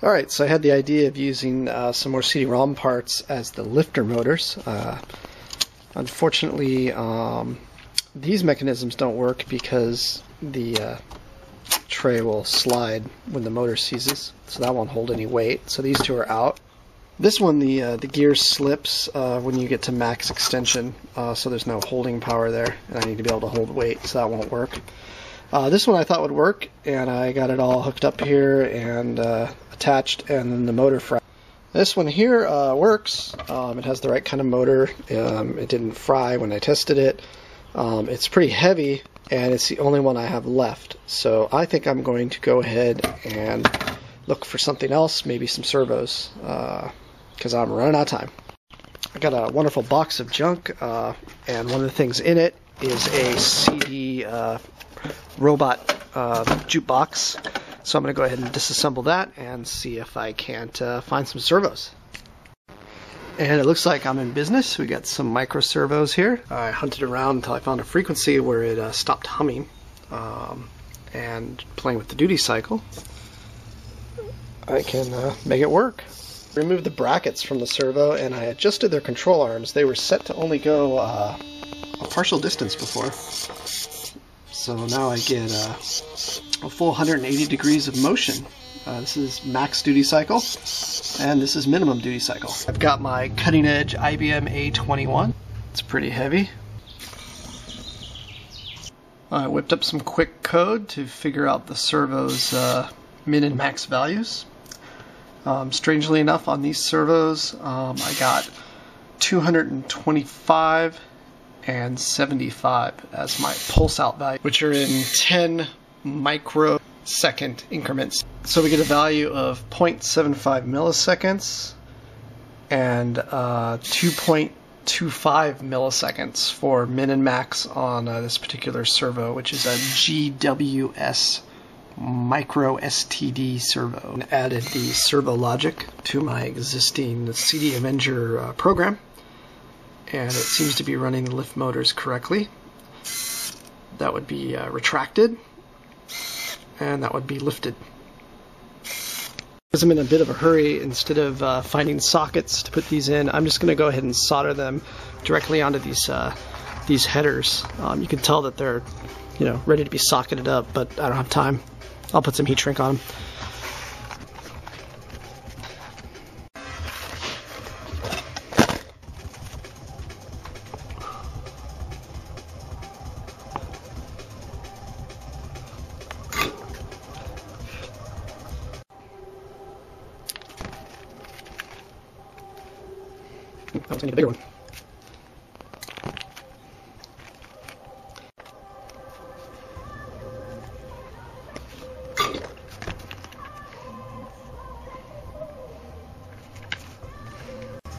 Alright, so I had the idea of using some more CD-ROM parts as the lifter motors. Unfortunately, these mechanisms don't work because the tray will slide when the motor seizes, so that won't hold any weight. So these two are out. This one, the gear slips when you get to max extension, so there's no holding power there, and I need to be able to hold weight, so that won't work. This one I thought would work, and I got it all hooked up here and attached, and then the motor fry. This one here works. It has the right kind of motor. It didn't fry when I tested it. It's pretty heavy, and it's the only one I have left. So I think I'm going to go ahead and look for something else, maybe some servos, because I'm running out of time. I got a wonderful box of junk, and one of the things in it is a CD robot jukebox. So I'm going to go ahead and disassemble that and see if I can't find some servos. And it looks like I'm in business. We got some micro servos here. I hunted around until I found a frequency where it stopped humming, and playing with the duty cycle, I can make it work. Removed the brackets from the servo and I adjusted their control arms. They were set to only go a partial distance before. So now I get a full 180 degrees of motion. This is max duty cycle, and this is minimum duty cycle. I've got my cutting edge IBM A21. It's pretty heavy. I whipped up some quick code to figure out the servo's min and max values. Strangely enough, on these servos, I got 225 and 75 as my pulse out value, which are in 10 microsecond increments. So we get a value of 0.75 milliseconds and 2.25 milliseconds for min and max on this particular servo, which is a GWS micro STD servo. And added the servo logic to my existing CD Avenger program, and it seems to be running the lift motors correctly. That would be retracted, and that would be lifted. Because I'm in a bit of a hurry, instead of finding sockets to put these in, I'm just going to go ahead and solder them directly onto these headers. You can tell that they're, ready to be socketed up, but I don't have time. I'll put some heat shrink on them. I was going to get a bigger one.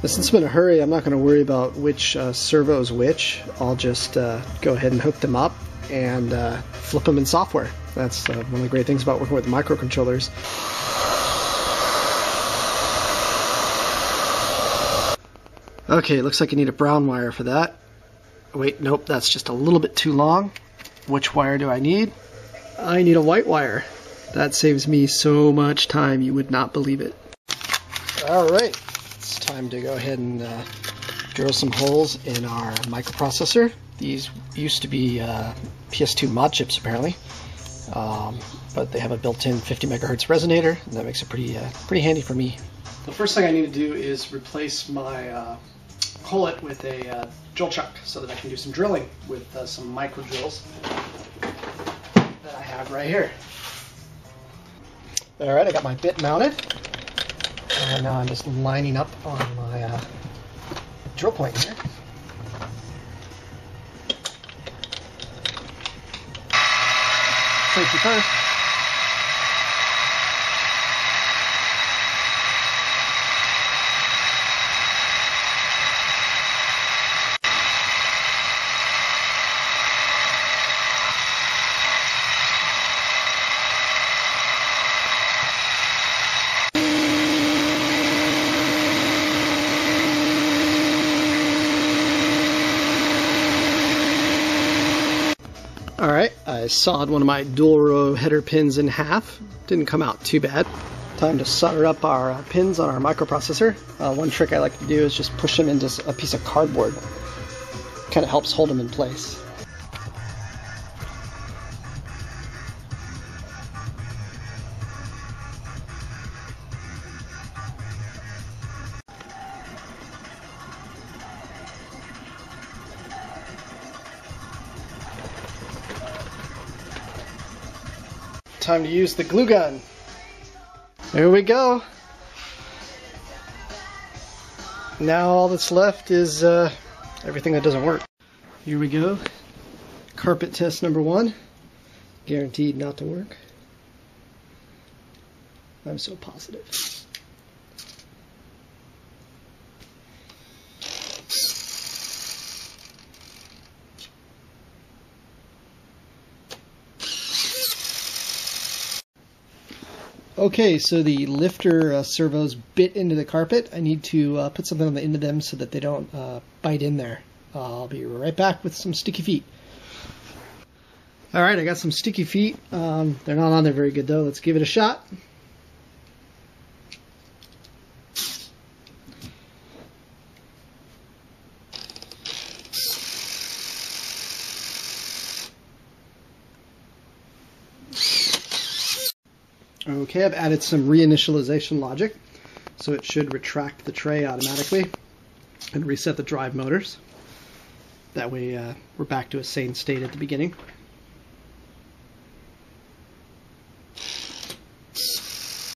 Since I'm in a hurry, I'm not going to worry about which servo is which. I'll just go ahead and hook them up and flip them in software. That's one of the great things about working with microcontrollers. Okay, looks like I need a brown wire for that. Wait, nope, that's just a little bit too long. Which wire do I need? I need a white wire. That saves me so much time, you would not believe it. Alright, it's time to go ahead and drill some holes in our microprocessor. These used to be PS2 mod chips apparently, but they have a built-in 50 megahertz resonator, and that makes it pretty handy for me. The first thing I need to do is replace my collet with a drill chuck so that I can do some drilling with some micro drills that I have right here. Alright, I got my bit mounted, and now I'm just lining up on my drill point here. Safety first. Alright, I sawed one of my dual row header pins in half. Didn't come out too bad. Time to solder up our pins on our microprocessor. One trick I like to do is just push them into a piece of cardboard. Kind of helps hold them in place. Time to use the glue gun. There we go. Now all that's left is everything that doesn't work. Here we go. Carpet test number 1. Guaranteed not to work. I'm so positive. Okay, so the lifter servos bit into the carpet. I need to put something on the end of them so that they don't bite in there. I'll be right back with some sticky feet. Alright, I got some sticky feet. They're not on there very good though. Let's give it a shot. Okay, I've added some reinitialization logic, so it should retract the tray automatically and reset the drive motors. That way we're back to a sane state at the beginning.